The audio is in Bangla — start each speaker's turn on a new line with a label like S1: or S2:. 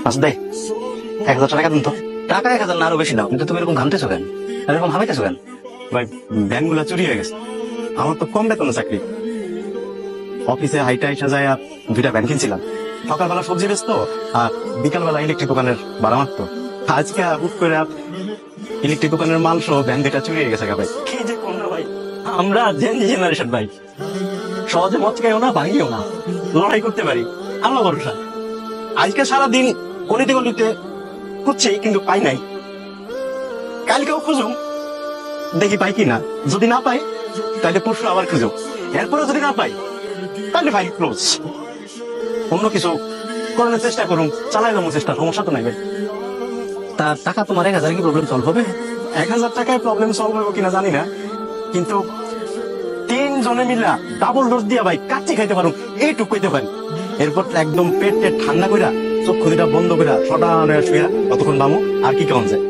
S1: আচ্ছা দেখ, 1,000 টাকা দিন তো। টাকা 1,000 না আরো বেশি নাও, কিন্তু তুমি এরকম ঘামতেছো কেন, এরকম হামাইতেছো কেন?
S2: ভাই ব্যাংকগুলা চুরি হয়ে গেছে। আমার তো কম বেতনে চাকরি, অফিসে হাইটা আইসা যায় আর 2টা ভ্যান কিনছিলাম। সকালবেলা সবজি বেচতো আর বিকালবেলা ইলেকট্রিক দোকানের ভাড়া মারতো। আজকে হুট করে ইলেকট্রিক দোকানের মাল সহ ভ্যান 2টা চুরি হয়ে গেছে ভাই।
S1: কি যে কোন ভাই, আমরা জেনজি জেনারেশন ভাই, সহজে মদ খাইও না, ভাঙিও না, লড়াই করতে পারি, আল্লাহ ভরসা।
S2: আজকে সারাদিন গলিতে গলিতে খুঁজছি কিন্তু পাই নাই। কালকেও খুঁজুম, দেখি পাই কিনা। যদি না পাই তাহলে পরশু আবার খুঁজুম। এরপরে যদি না পাই তাহলে ফাইল ক্লোজ। অন্য কিছু করানোর চেষ্টা করুন, চালাই যাবো চেষ্টা, সমস্যা তো নাই ভাই।
S1: তার টাকা তোমার 1,000 কি প্রবলেম সলভ হবে?
S2: 1,000 টাকায় প্রবলেম সলভ হবে কিনা জানি না, কিন্তু 3 জনে মিলা ডাবল ডোজ দিয়া ভাই কাচ্চি খাইতে পারুন, এইটুক কইতে পারি। এরপর একদম পেট ঠান্ডা কইরা চক্ষু দুটা বন্ধ কইরা সটান শুয়া কতক্ষণ বামু আর কি কেমন যায়।